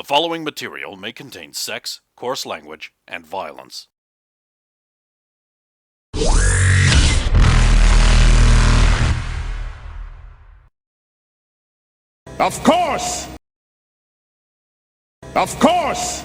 following material may contain sex, coarse language, and violence. Of course! Of course!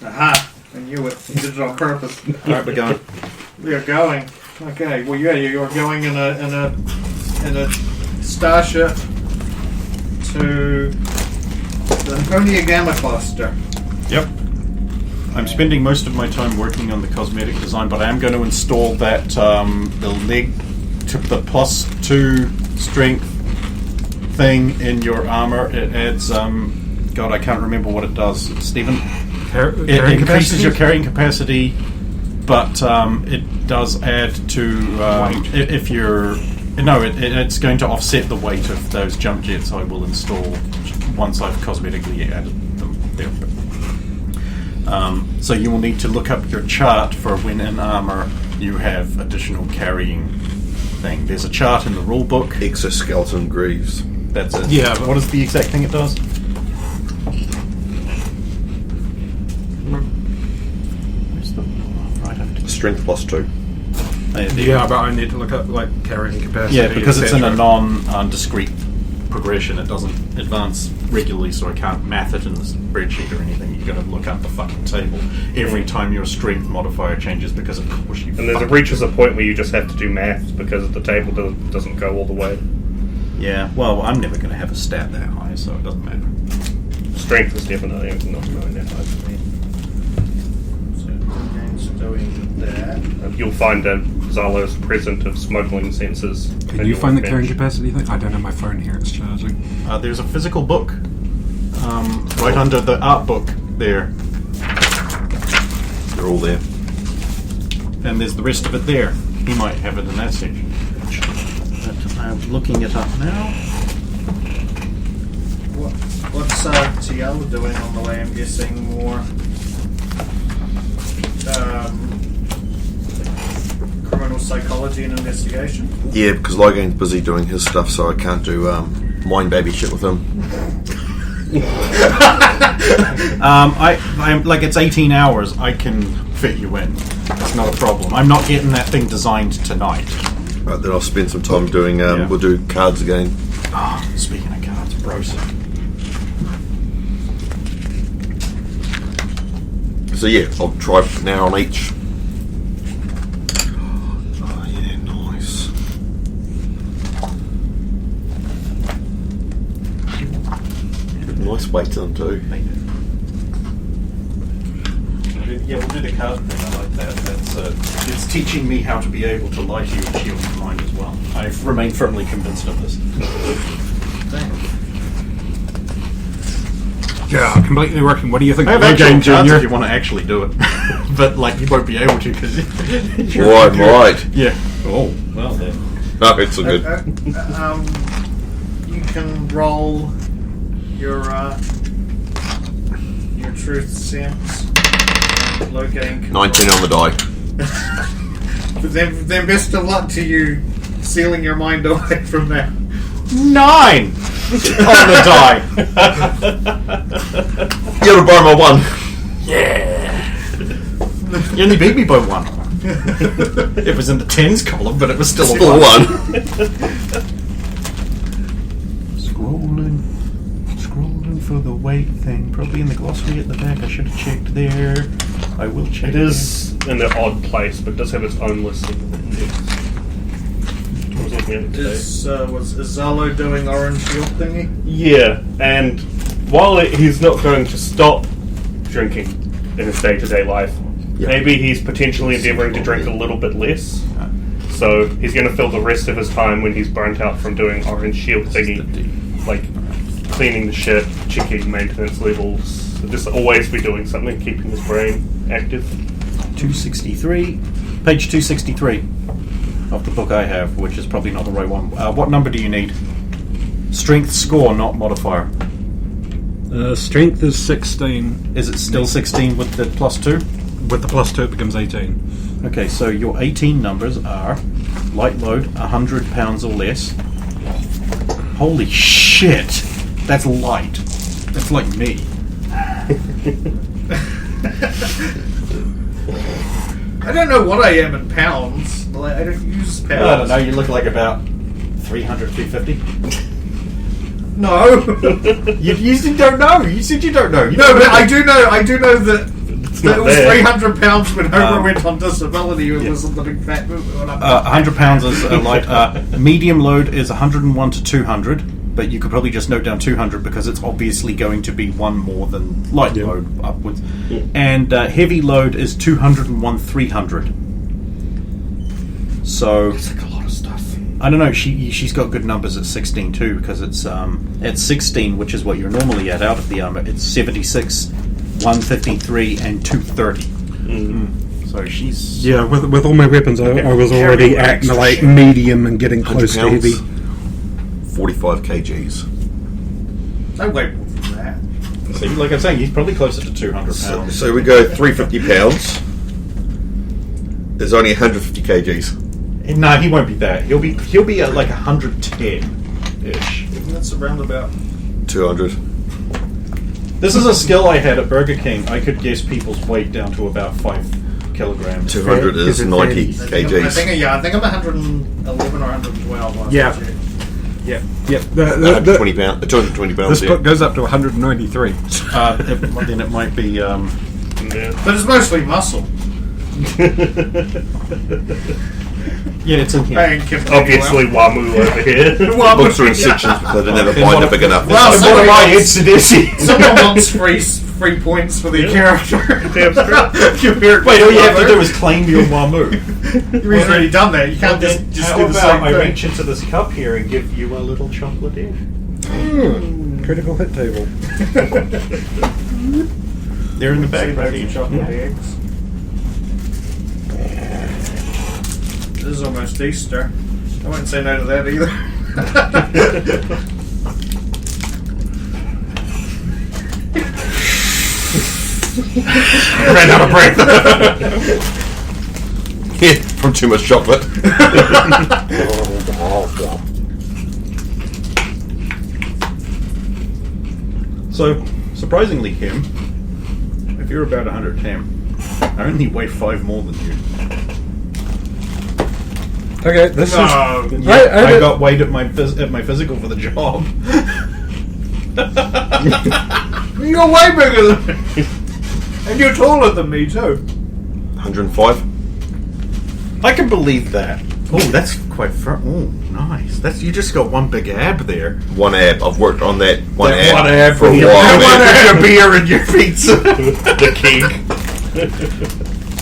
Aha! I knew it. You did it on purpose. Alright, we're going. We are going. Okay. Well, yeah, you're going in a starship to the Laconia Gamma cluster. Yep. I'm spending most of my time working on the cosmetic design, but I am going to install that the leg to the +2 strength thing in your armor. It adds God, I can't remember what it does. Stephen, it increases your carrying capacity, but it does add to if you're it's going to offset the weight of those jump jets I will install once I've cosmetically added them there. So you will need to look up your chart for when in armor you have additional carrying thing. There's a chart in the rule book. Exoskeleton greaves. That's it. Yeah, but what is the exact thing it does? Where's the right after Strength +2. yeah, but I need to look up like carrying capacity. Yeah, because it's in a etc. non-discrete progression. It doesn't advance regularly, so I can't math it in the spreadsheet or anything. You've got to look up the fucking table every time your strength modifier changes, because of course you. And there's reaches a point where you just have to do math because the table doesn't go all the way. Yeah, well, I'm never going to have a stat that high, so it doesn't matter. Strength is definitely not going that high for me. So against doing that. You'll find a Zala's present of smuggling sensors. Can you find the carrying capacity thing? I don't have my phone here, it's charging. There's a physical book right under the art book there, They're all there. and there's the rest of it there. He might have it in that section. But I'm looking it up now. What's TL doing on the way? I'm guessing more criminal psychology and investigation. Yeah, because Logan's busy doing his stuff, so I can't do mind baby shit with him. I'm like, it's 18 hours. I can fit you in. It's not a problem. I'm not getting that thing designed tonight. Right, then I'll spend some time doing. Yeah. We'll do cards again. Oh, speaking of cards, bros. So yeah, I'll try an hour on each. Oh yeah, nice. Nice weight to them too. Yeah, we'll do the card thing. I like that. It's teaching me how to be able to lie to you and shield your mind as well. I've remained firmly convinced of this. Yeah, completely working. What do you think? I have Low actual Game cards Junior. if you want to actually do it. But, like, you won't be able to because... Right. Yeah. Oh, well then. No, it's all good. You can roll your truth sense. Low gain. 19 on the die. But then best of luck to you sealing your mind away from that. 9 on the die. You gotta borrow my 1. You only beat me by 1. It was in the tens column, but it was still Still a 1. 1. Scrolling for the weight thing. Probably in the glossary at the back. I should have checked there. I will check. It is in an odd place, but does have its own listing of index. I was looking at it today. Is Zalo doing orange shield thingy? Yeah, and while he's not going to stop drinking in his day-to-day life, maybe he's potentially endeavouring to drink a little bit less. So he's going to fill the rest of his time when he's burnt out from doing orange shield thingy, like cleaning the ship, checking maintenance levels, just always be doing something, keeping his brain active. 263. Page 263 of the book I have, which is probably not the right one. What number do you need? Strength score, not modifier. Strength is 16. Is it still 16 with the +2? With the +2, it becomes 18. Okay, so your 18 numbers are light load, 100 pounds or less. Holy shit! That's light. That's like me. I don't know what I am in pounds. Like, I don't use pounds. I don't know, you look like about 300, 250. No. You don't know. You said you don't know. No, but I do know that not it was there. 300 pounds when Homer went on disability. It wasn't the big fat movement. 100 pounds is light. Medium load is 101 to 200, but you could probably just note down 200 because it's obviously going to be one more than light load upwards. And heavy load is 201 300. So It's like a lot of stuff. I don't know. She's got good numbers at 16 too because it's at 16, which is what you're normally at out of the armor. It's 76, 153, and 230. So she's Yeah, with all my weapons, I was already at like medium and getting close to heavy. 45 kgs. No way more than that. see, like I'm saying, he's probably closer to 200 pounds. So we go 350 pounds. There's only 150 kgs. No, he won't be that. He'll be at like 110-ish. That's around about. 200. This is a skill I had at Burger King. I could guess people's weight down to about 5 kilograms. 200 is 90 I kgs. think I'm 111 or 112. last Yeah. I checked. Yeah. 220 pounds. This Yeah. book goes up to 193. Then it might be. Yeah. But it's mostly muscle. Yeah, it's in here. I ain't kept Obviously, Wamu over here. Books are in sections because they never find a big enough. Well, It's one of my Insidisi. someone wants free points for their character. Damn straight. Wait, all you have to do is claim your Wamu. He's already done that. You can't just How do the about same I thing. reach into this cup here and give you a little chocolate egg? Critical hit table. They're in the bag, Save buddy. those chocolate eggs. This is almost Easter. I wouldn't say no to that either. Ran out of breath. Yeah, from too much chocolate. So, surprisingly, him, if you're about 110, I only weigh 5 more than you. Okay, this is. No. I got weighed at my physical for the job. You're way bigger than me. And you're taller than me too. 105. I can believe that. Oh, that's quite oh, nice. That's you just got one big ab there. One ab. I've worked on that one That ab, one ab for a with while. your beer and your pizza. The king.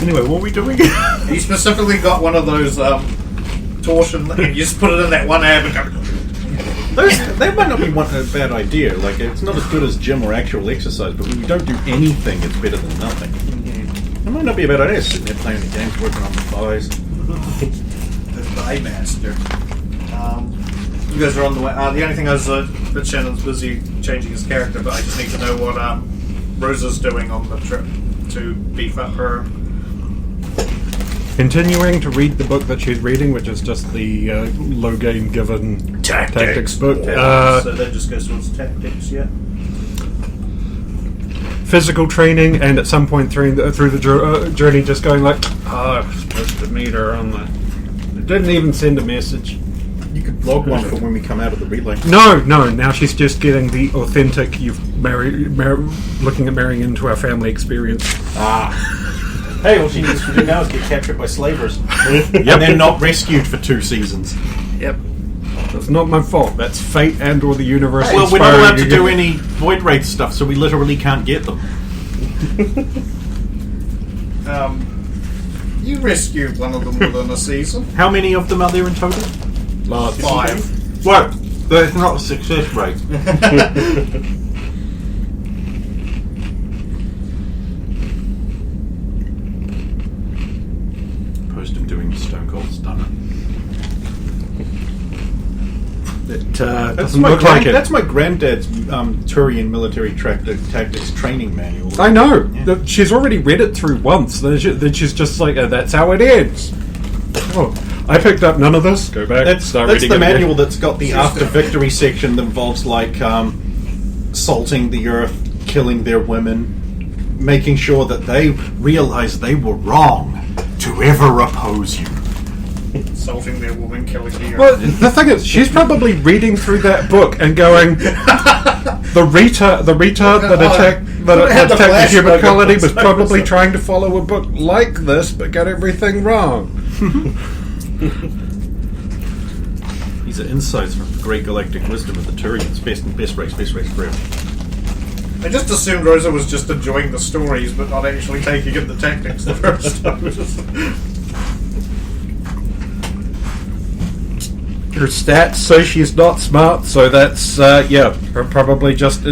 Anyway, what are we doing? You specifically got one of those torsion, and you just put it in that one ab and go. That might not be a bad idea. Like, it's not as good as gym or actual exercise, but when you don't do anything, it's better than nothing. It might not be a bad idea, sitting there playing the games, working on the thighs. The Thigh Master. You guys are on the way. The only thing is that Shannon's busy changing his character, but I just need to know what Rosa's doing on the trip to beef up her. Continuing to read the book that she's reading, which is just the low gain given tactics book. So that just goes towards tactics, yeah. Physical training, and at some point through the journey, just going like, I was supposed to meet her on the. It didn't even send a message. You could log one for when we come out of the relay. No. Now she's just getting the authentic. Looking at marrying into our family experience. Hey, all she needs to do now is get captured by slavers. And then not rescued for 2 seasons. Yep. That's not my fault. That's fate and/or the universe. Well, we're not allowed to do any Void Wraith stuff, so we literally can't get them. You rescued one of them within a season. How many of them are there in total? 5. What? That's not a success rate. Opposed to doing Stone Cold Stunner. It doesn't look like it. That's my granddad's Turian military tactics training manual. I know. Yeah. She's already read it through once. Then she's just like, that's how it ends. Oh, I picked up none of this. Go back. That's the manual that's got the after victory section that involves like salting the earth, killing their women, making sure that they realize they were wrong to ever oppose you. Salting their woman, killing the earth. Well, the thing is, she's probably reading through that book and going, the retard that attacked the human colony was probably trying to follow a book like this, but got everything wrong. These are insights from the great galactic wisdom of the Turians. Best race forever. I just assumed Rosa was just enjoying the stories, but not actually taking in the tactics the first time. Her stats say she's not smart, so that's probably just.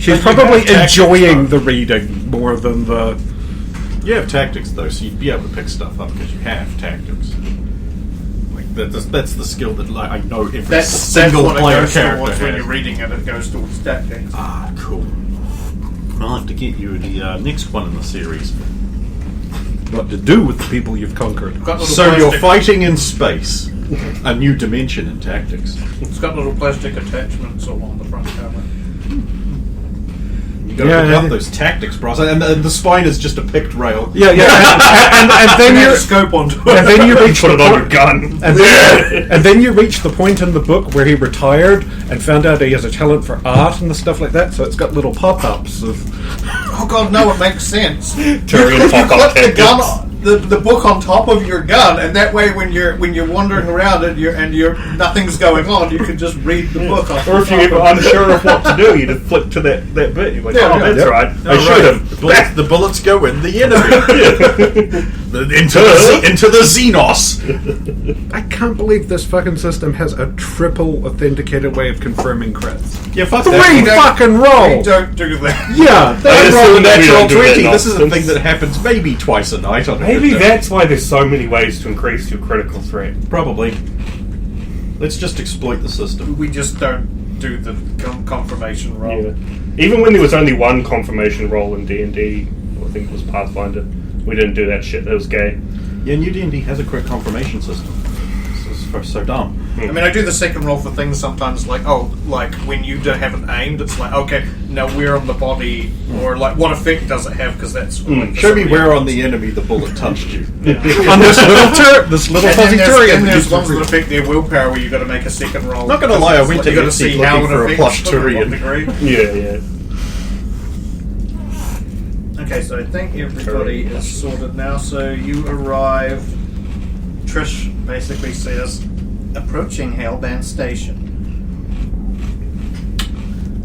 She's probably enjoying the reading more than the. You have tactics though, so you'd be able to pick stuff up because you have tactics. Like that's the skill that I know every single player character has. When you're reading it, it goes towards tactics. Ah, cool. I'll have to get you the next one in the series. What to do with the people you've conquered? So you're fighting in space. A new dimension in tactics. It's got little plastic attachments all on the front cover. You gotta pick up those tactics, bros. And the spine is just a picked rail. Yeah. and then you scope onto it. And then you reach Put it on your gun. And then you reach the point in the book where he retired and found out he has a talent for art and the stuff like that. So it's got little pop-ups of. Oh god, no! It makes sense. Turian You pop-up put the gun, tactics. the book on top of your gun, and that way, when you're wandering around and you're nothing's going on, you can just read the book. Or if you're unsure of what to do, you just flick to that bit. You're like, that's right. I should have. The bullets go in the enemy. into the Xenos. I can't believe this fucking system has a triple authenticated way of confirming crits. Yeah, fuck 3 that. fucking roll. Don't do that. Yeah, That's assume the that we natural don't do that 20. This is a nonsense. thing that happens maybe twice a night on a Maybe good day. that's why there's so many ways to increase your critical threat. Probably. Let's just exploit the system. We just don't do the confirmation roll. Yeah. Even when there was only one confirmation roll in D&D, I think it was Pathfinder, we didn't do that shit. That was gay. Yeah, New D&D has a crit confirmation system. This is so dumb. I mean, I do the second roll for things sometimes, like when you haven't aimed, it's like, okay, now where on the body, or like what effect does it have? Because that's like, Show me where on the enemy the bullet touched you. On this little fuzzy Turian. And there's ones that affect their willpower where you've got to make a second roll. Not gonna lie, I went to you got to Etsy see how looking it for a affects plush them to what Turian. degree. Yeah. Okay, so I think everybody is sorted now. So you arrive. Trish basically says, approaching Hellband Station.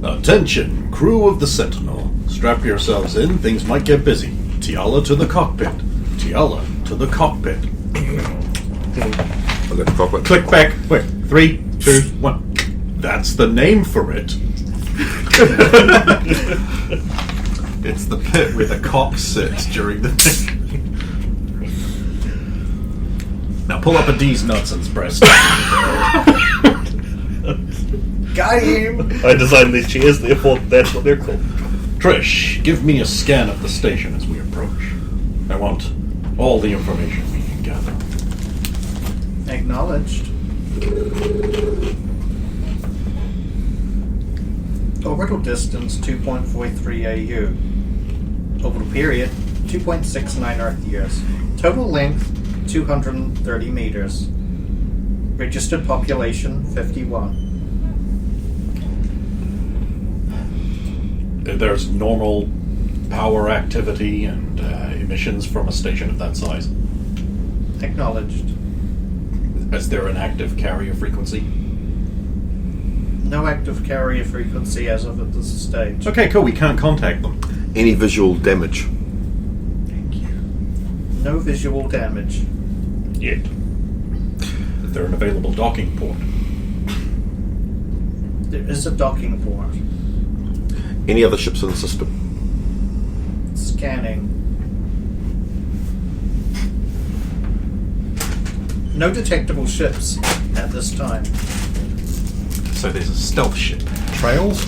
Attention, crew of the Sentinel. Strap yourselves in, things might get busy. Tiala to the cockpit. Tiala to the cockpit. I'll go to cockpit. Click back. Wait, 3, 2, 1. That's the name for it. It's the pit where the cop sits during the thing. Now pull up a D's nuts and press. Got him! I designed these chairs, therefore that's what they're called. Trish, give me a scan of the station as we approach. I want all the information we can gather. Acknowledged. Orbital distance 2.43 AU. Orbital period 2.69 Earth years. Total length 230 meters. Registered population 51. There's normal power activity and emissions from a station of that size. Acknowledged. Is there an active carrier frequency? No active carrier frequency as of at this stage. Okay, cool. We can't contact them. Any visual damage? Thank you. No visual damage. Yet. Is there an available docking port? There is a docking port. Any other ships in the system? Scanning. No detectable ships at this time. So there's a stealth ship. Trails?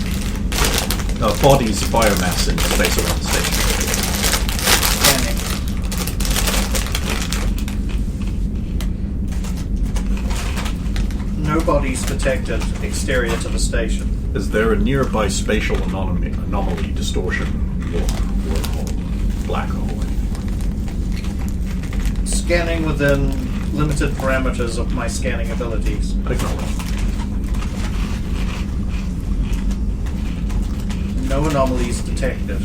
Bodies, biomass in space around the station. Scanning. No bodies detected exterior to the station. Is there a nearby spatial anomaly, distortion, wormhole, black hole? Scanning within limited parameters of my scanning abilities. Acknowledged. No anomalies detected.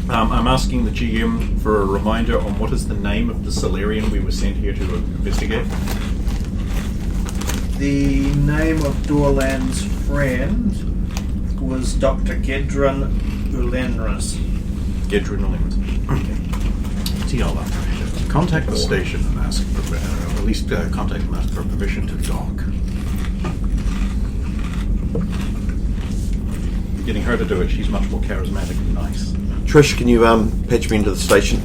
I'm asking the GM for a reminder on what is the name of the Solarian we were sent here to investigate. The name of Dorland's friend was Dr. Gedron Ulenris. Gedrin Williams. Okay. TLR. Contact the station and ask for, at least contact them and ask for permission to dock. Getting her to do it, she's much more charismatic and nice. Trish, can you patch me into the station?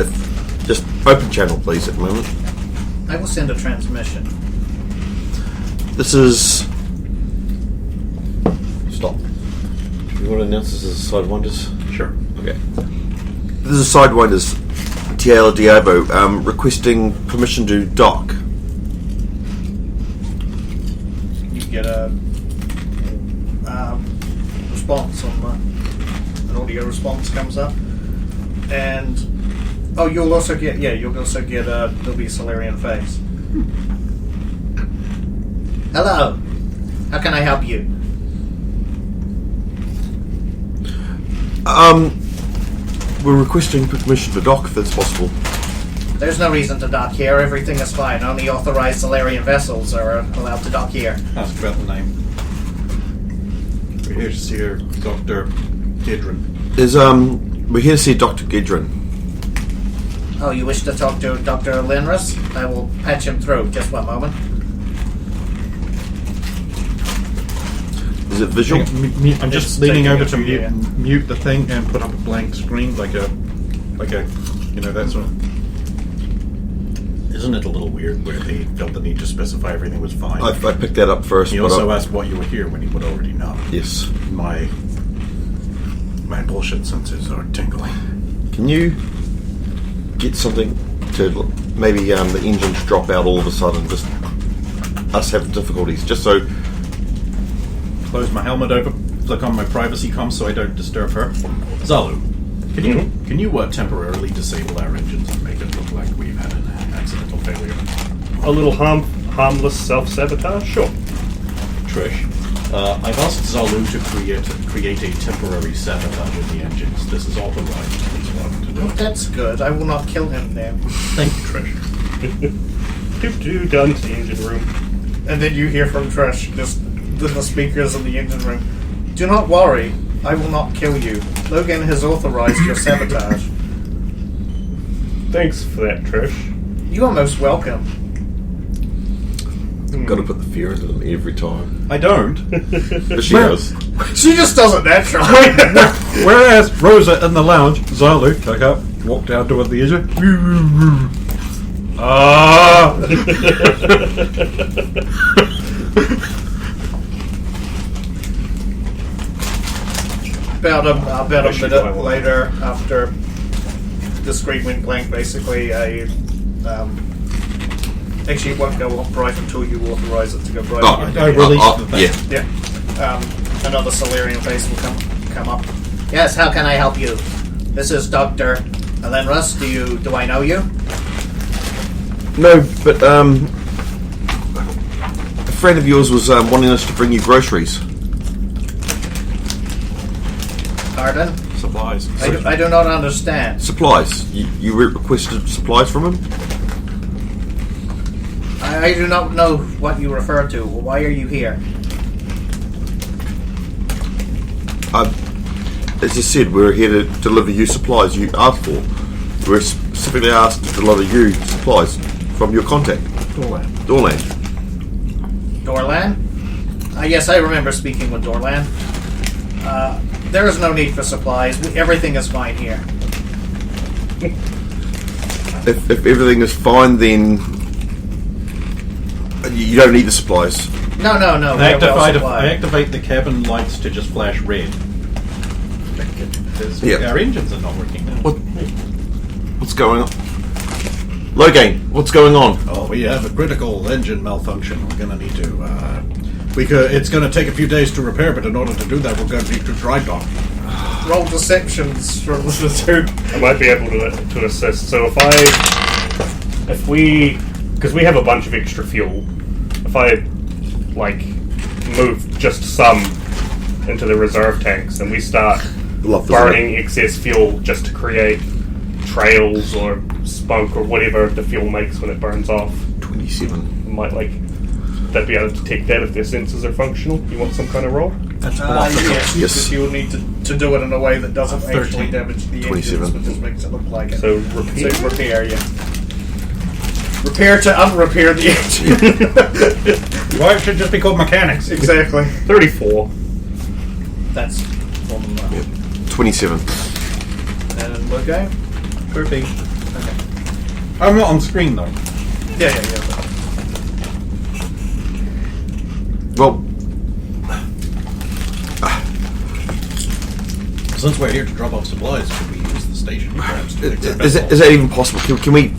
Just open channel, please, at the moment. I will send a transmission. This is... Stop. Do you want to announce this as Sidewinders? Sure. Okay. This is Sidewinders TL Diabo requesting permission to dock. You get a response on an audio response comes up, and you'll also get there'll be a Solarian face. Hello, how can I help you? We're requesting permission to dock if that's possible. There's no reason to dock here. Everything is fine. Only authorized Solarian vessels are allowed to dock here. Ask about the name. We're here to see her, Dr. Gedrin. We're here to see Dr. Gedrin. Oh, you wish to talk to Dr. Linrus? I will patch him through. Just one moment. Is it visual? I'm just It's leaning taking over it to from here. mute the thing and put up a blank screen like a, that sort of. Isn't it a little weird where they felt the need to specify everything was fine? I picked that up first. He but also asked what you were here when he would already know. Yes. My bullshit senses are tingling. Can you get something to maybe the engines drop out all of a sudden? Just us have difficulties. Just so. Close my helmet over, click on my privacy comms so I don't disturb her. Zalu, can you temporarily disable our engines and make it look like we've had an accidental failure? A little harmless self-sabotage? Sure. Trish, I've asked Zalu to create a temporary sabotage of the engines. This is authorized. He's welcome to do Oh, it. that's good. I will not kill him then. Thank you, Trish. Down to the engine room. And then you hear from Trish, just the speakers in the engine room. Do not worry. I will not kill you. Logan has authorized your sabotage. Thanks for that, Trish. You are most welcome. Got to put the fear into them every time. I don't. But she does. She just does it naturally. Whereas Rosa in the lounge, Zalu took up, walked down toward the edge. About a Actually, minute I will. later, after the screen went blank, basically actually it won't go on bright until you authorize it to go bright. Oh, again. I released the thing. yeah. Yeah. Another Solarian face will come up. Yes, how can I help you? This is Dr. Alenrus. Do I know you? No, but a friend of yours was wanting us to bring you groceries. Pardon? Supplies. I do not understand. Supplies. You requested supplies from him? I do not know what you refer to. Why are you here? As I said, we're here to deliver you supplies you asked for. We're specifically asked to deliver you supplies from your contact. Dorland. Dorlan? Yes, I remember speaking with Dorlan. There is no need for supplies. Everything is fine here. If everything is fine, then you don't need the supplies. No. I we're well supplied. activate the cabin lights to just flash red. Yeah. Our engines are not working now. What's going on? Logain, what's going on? Oh, we have a critical engine malfunction. We're going to need to. It's going to take a few days to repair, but in order to do that, we're going to need to dry dock. Roll deceptions from the two. I might be able to assist. So if we, because we have a bunch of extra fuel, if I move just some into the reserve tanks and we start Love this. burning excess fuel just to create trails or smoke or whatever the fuel makes when it burns off, 27. we might that be able to detect that if their sensors are functional. You want some kind of roll? Yes, Yes. because you will need to do it in a way that doesn't 13. actually damage the 27. engines, but just makes it look like it. So repeat. So repair, yeah. Repair to unrepair the engine. Why it should just be called mechanics? Exactly. 34. That's on the line. Yeah. 27. And we're going? 13. Okay. I'm not on screen though. Yeah. Well, Since we're here to drop off supplies, could we use the station perhaps to fix our is that even possible? Can we...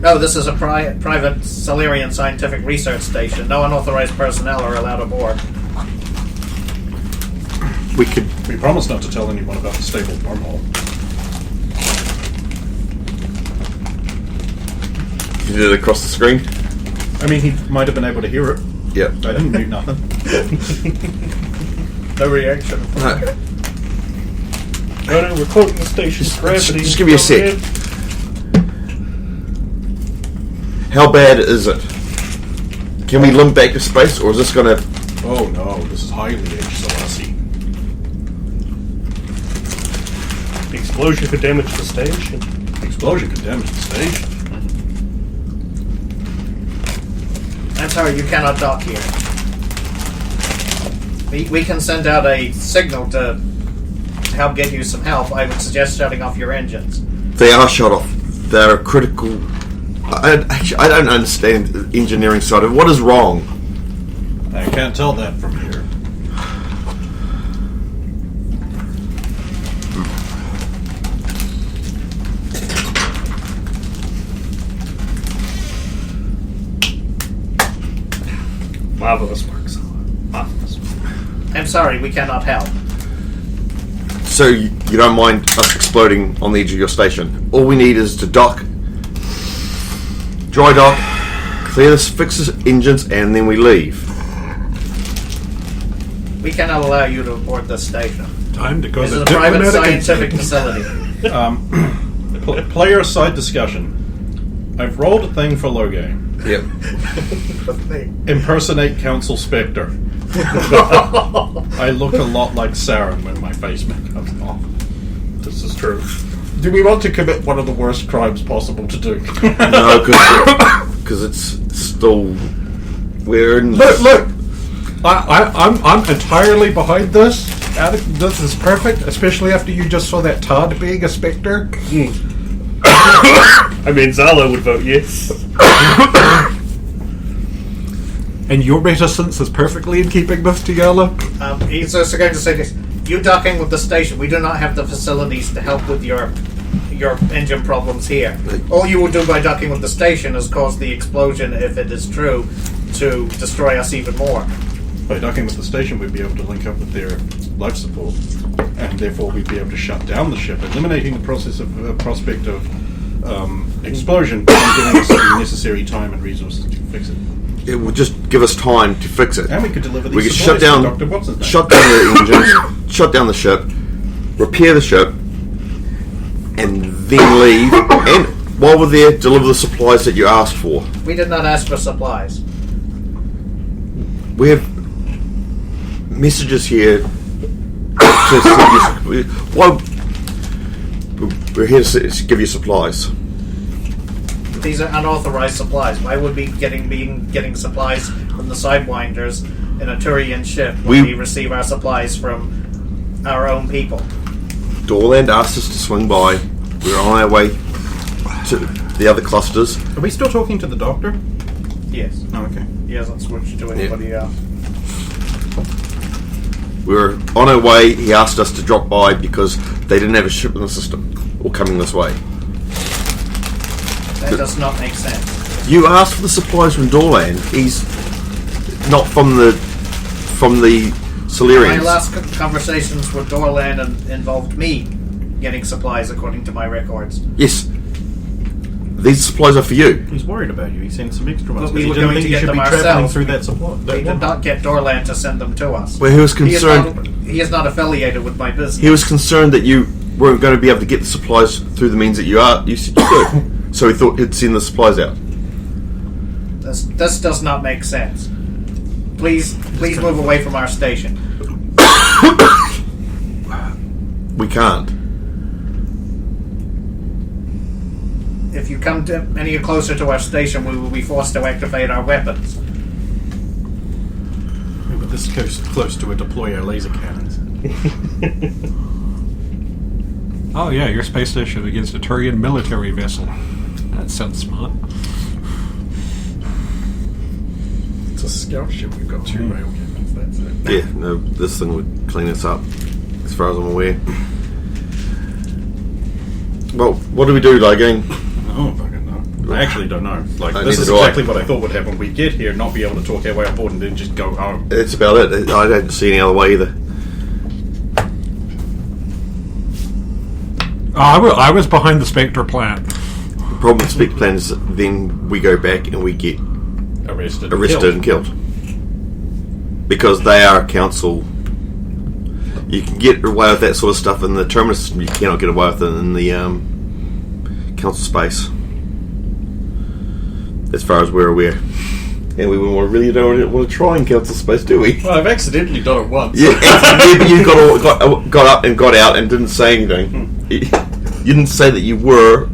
No, this is a private Solarian scientific research station. No unauthorized personnel are allowed aboard. we could... We promised not to tell anyone about the stable wormhole. You did it across the screen? I mean, he might have been able to hear it. Yeah. I didn't do nothing. No reaction. No. No, we're quoting the station's gravity. Just give me a sec. How bad is it? Can we limp back to space, or is this going to... Oh no, this is highly H-Selassie. The explosion could damage the station. The explosion could damage the station. I'm sorry, you cannot dock here. We can send out a signal to help get you some help. I would suggest shutting off your engines. They are shut off. They are critical... I don't understand the engineering side of it. What is wrong? I can't tell that from here. Marvelous work, Sala. Marvelous. I'm sorry, we cannot help. So you don't mind us exploding on the edge of your station? All we need is to dock, dry dock, fix the engines, and then we leave. We cannot allow you to board this station. Time to go This to is a private diplomatic scientific incident. facility. Player side discussion. I've rolled a thing for Logame. Yep. Impersonate Council Spectre. I look a lot like Saren when my face makeup is off. This is true. Do we want to commit one of the worst crimes possible to do? No, because it's still We're in. Look! I'm entirely behind this. This is perfect, especially after you just saw that Todd being a spectre. I mean, Zala would vote yes. And your reticence is perfectly in keeping this together. He's also going to say this. You docking with the station, we do not have the facilities to help with your engine problems here. All you will do by docking with the station is cause the explosion, if it is true, to destroy us even more. By docking with the station, we'd be able to link up with their life support, and therefore we'd be able to shut down the ship, eliminating the prospect of explosion, and giving us the necessary time and resources to fix it. It will just give us time to fix it. And we could deliver these We could supplies shut down, to Dr. Watson's name. shut down the engines, shut down the ship, repair the ship, and then leave. And while we're there, deliver the supplies that you asked for. We did not ask for supplies. We have messages here. Well, we're here to give you supplies. These are unauthorized supplies. Why would we be getting supplies from the Sidewinders in a Turian ship when we receive our supplies from our own people? Dorland asked us to swing by. We're on our way to the other clusters. Are we still talking to the doctor? Yes. Oh, okay. He hasn't switched to anybody else. We were on our way. He asked us to drop by because they didn't have a ship in the system or coming this way. That does not make sense. You asked for the supplies from Dorland. He's not from the Solarians. My last conversations with Dorland involved me getting supplies, according to my records. Yes. These supplies are for you. He's worried about you. He sent some extra ones. But we He were didn't going think to you get should them be traveling ourselves. through that supply. We did not get Dorland to send them to us. Well, he was concerned. He is not affiliated with my business. He was concerned that you weren't going to be able to get the supplies through the means that you said you could. So he thought he'd send the supplies out. This does not make sense. Please move away from our station. We can't. If you come any closer to our station, we will be forced to activate our weapons. Yeah, but this goes close to deploy our laser cannons. Oh yeah, your space station against a Turian military vessel. That sounds smart. It's a scout ship. We've got 2 rail cannons. That's it. Yeah, no, this thing would clean us up, as far as I'm aware. Well, what do we do, Ligane? Oh, fucking no. I actually don't know. Like, Neither this is do I. exactly what I thought would happen. We'd get here, not be able to talk our way aboard, and then just go home. That's about it. I don't see any other way either. I was behind the Spectre plan. The problem with Spec Plan is that then we go back and we get Arrested and killed. Because they are a council. You can get away with that sort of stuff in the terminus system. You cannot get away with it in the council space. As far as we're aware. And we really don't want to try in council space, do we? Well, I've accidentally done it once. Yeah, but you got up and got out and didn't say anything. You didn't say that you were.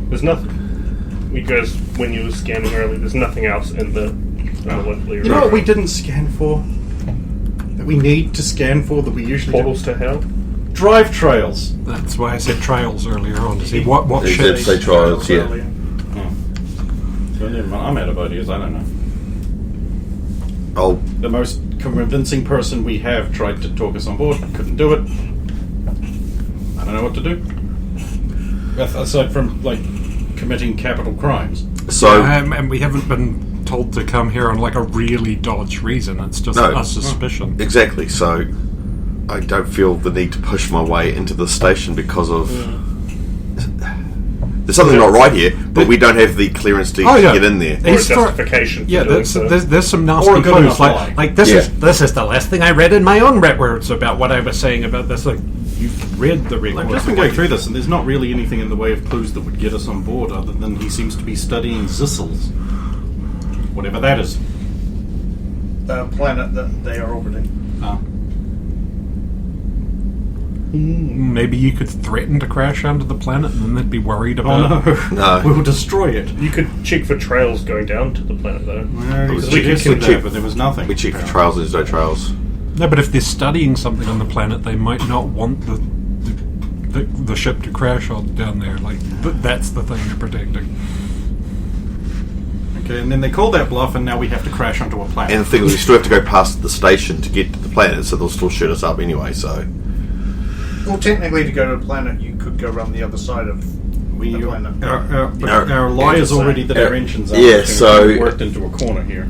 There's nothing. Because when you were scanning earlier, there's nothing else in the local area. You know what we didn't scan for? That we need to scan for, that we usually Portals to hell? drive trails. That's why I said trials earlier on to see what They did ships. say trials, yeah. So never mind, I'm out of ideas, I don't know. Oh, The most convincing person we have tried to talk us on board, couldn't do it. I don't know what to do. Aside from, like, committing capital crimes. so And we haven't been told to come here on like a really dodge reason. It's just No. a suspicion. exactly. So I don't feel the need to push my way into the station because of. There's something not right here, but we don't have the clearance to get in there. Or a He's for- justification for Yeah, doing so. there's some Or a nasty good clues. enough lie. Like this Yeah. is the last thing I read in my own records about what I was saying about this. Like you've read the I've records. just been going through this, and there's not really anything in the way of clues that would get us on board, other than he seems to be studying Zissels. Whatever that is. The planet that they are orbiting. Oh. Maybe you could threaten to crash onto the planet, and then they'd be worried about. Oh no! No. We'll destroy it. You could check for trails going down to the planet, though. Well, was we cheap- suggested cheap- that, but there was nothing. We check for trails, there's no trails. No, but if they're studying something on the planet, they might not want the ship to crash on down there. Like that's the thing they're protecting. Okay, and then they call that bluff, and now we have to crash onto a planet. And the thing is, we still have to go past the station to get to the planet, so they'll still shoot us up anyway, so... Well, technically, to go to a planet, you could go around the other side of the planet. Our lie is already that our engines are Yeah, so- worked into a corner here.